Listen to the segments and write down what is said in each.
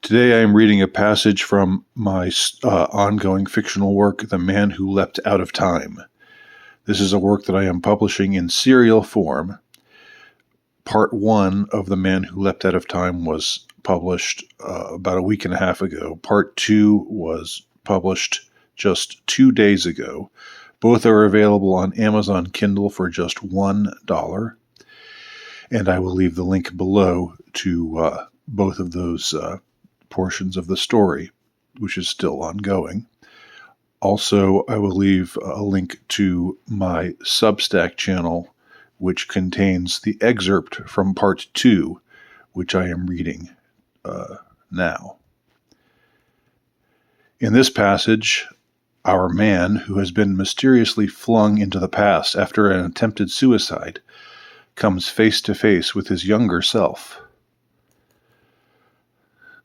Today I am reading a passage from my ongoing fictional work, The Man Who Leapt Out of Time. This is a work that I am publishing in serial form. Part 1 of The Man Who Leapt Out of Time was published about a week and a half ago. Part 2 was published just 2 days ago. Both are available on Amazon Kindle for just $1. And I will leave the link below to both of those portions of the story, which is still ongoing. Also, I will leave a link to my Substack channel, which contains the excerpt from Part 2, which I am reading now. In this passage, our man, who has been mysteriously flung into the past after an attempted suicide, comes face to face with his younger self.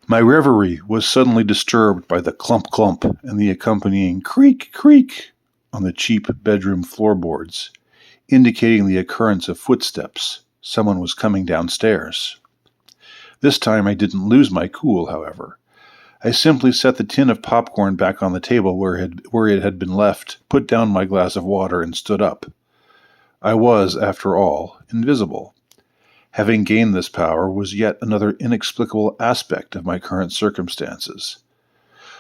My reverie was suddenly disturbed by the clump-clump and the accompanying creak-creak on the cheap bedroom floorboards, indicating the occurrence of footsteps. Someone was coming downstairs. This time I didn't lose my cool, however. I simply set the tin of popcorn back on the table where it had been left, put down my glass of water, and stood up. I was, after all, invisible. Having gained this power was yet another inexplicable aspect of my current circumstances.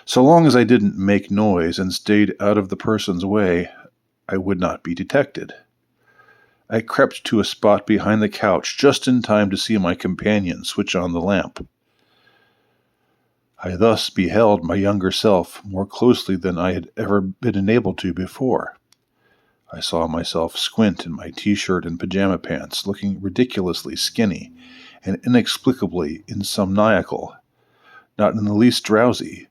So long as I didn't make noise and stayed out of the person's way, I would not be detected. I crept to a spot behind the couch just in time to see my companion switch on the lamp. I thus beheld my younger self more closely than I had ever been enabled to before. I saw myself squint in my t-shirt and pajama pants, looking ridiculously skinny and inexplicably insomniacal, not in the least drowsy,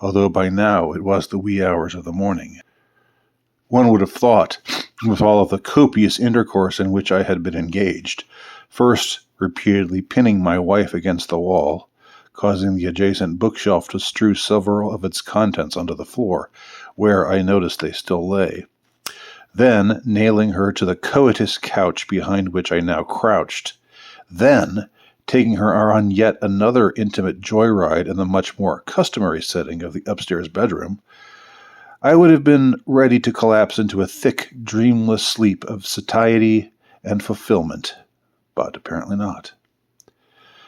although by now it was the wee hours of the morning. One would have thought, with all of the copious intercourse in which I had been engaged, first repeatedly pinning my wife against the wall, causing the adjacent bookshelf to strew several of its contents onto the floor, where I noticed they still lay, then nailing her to the covetous couch behind which I now crouched, then taking her on yet another intimate joyride in the much more customary setting of the upstairs bedroom, I would have been ready to collapse into a thick, dreamless sleep of satiety and fulfillment, but apparently not.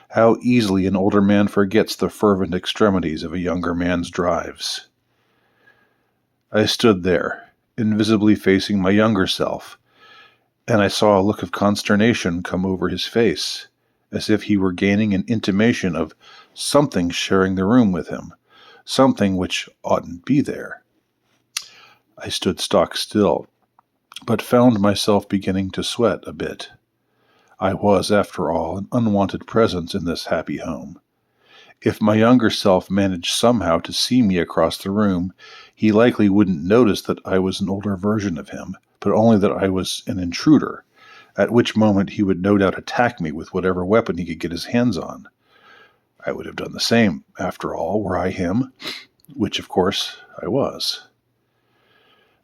How easily an older man forgets the fervent extremities of a younger man's drives. I stood there, invisibly facing my younger self, and I saw a look of consternation come over his face, as if he were gaining an intimation of something sharing the room with him, something which oughtn't be there. I stood stock still, but found myself beginning to sweat a bit. I was, after all, an unwanted presence in this happy home. If my younger self managed somehow to see me across the room, he likely wouldn't notice that I was an older version of him, but only that I was an intruder, at which moment he would no doubt attack me with whatever weapon he could get his hands on. I would have done the same, after all, were I him, which, of course, I was.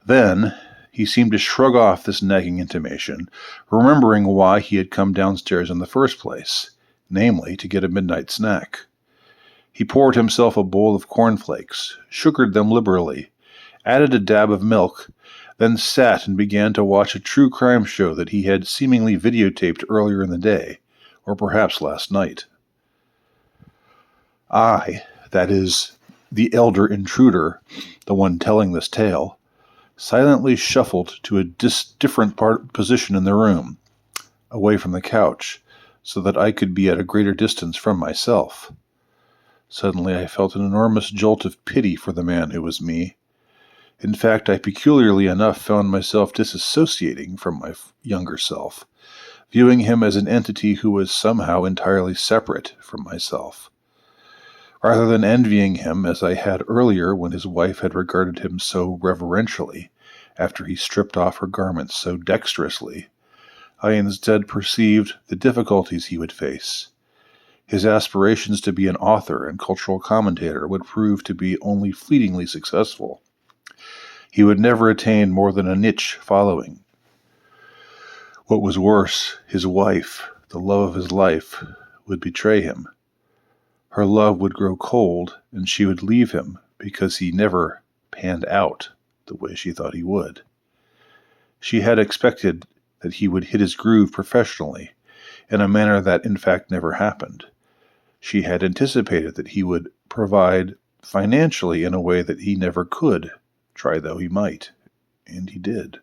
Then he seemed to shrug off this nagging intimation, remembering why he had come downstairs in the first place, namely, to get a midnight snack. He poured himself a bowl of cornflakes, sugared them liberally, added a dab of milk, then sat and began to watch a true crime show that he had seemingly videotaped earlier in the day, or perhaps last night. I, that is, the elder intruder, the one telling this tale, silently shuffled to a different position in the room, away from the couch, so that I could be at a greater distance from myself. Suddenly I felt an enormous jolt of pity for the man who was me. In fact, I peculiarly enough found myself disassociating from my younger self, viewing him as an entity who was somehow entirely separate from myself. Rather than envying him as I had earlier when his wife had regarded him so reverentially, after he stripped off her garments so dexterously, I instead perceived the difficulties he would face. His aspirations to be an author and cultural commentator would prove to be only fleetingly successful. He would never attain more than a niche following. What was worse, his wife, the love of his life, would betray him. her love would grow cold and she would leave him because he never panned out the way she thought he would. She had expected that he would hit his groove professionally in a manner that in fact never happened. She had anticipated that he would provide financially in a way that he never could, try though he might, and he did.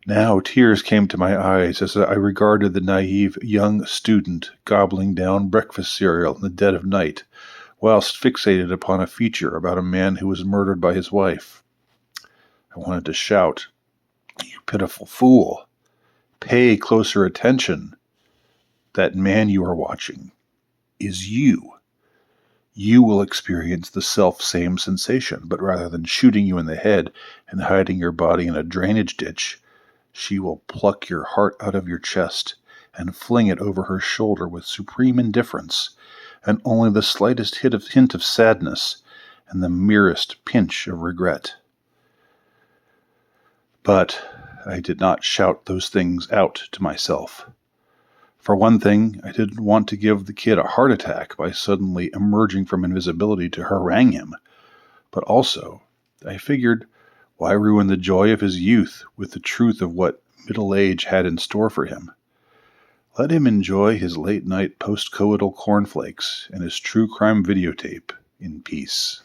Now tears came to my eyes as I regarded the naive young student gobbling down breakfast cereal in the dead of night, whilst fixated upon a feature about a man who was murdered by his wife. I wanted to shout, "You pitiful fool! Pay closer attention. That man you are watching is you. You will experience the self-same sensation, but rather than shooting you in the head and hiding your body in a drainage ditch, she will pluck your heart out of your chest and fling it over her shoulder with supreme indifference, and only the slightest hint of sadness and the merest pinch of regret." But I did not shout those things out to myself. For one thing, I didn't want to give the kid a heart attack by suddenly emerging from invisibility to harangue him. But also, I figured, why ruin the joy of his youth with the truth of what middle age had in store for him? Let him enjoy his late-night post-coital cornflakes and his true crime videotape in peace.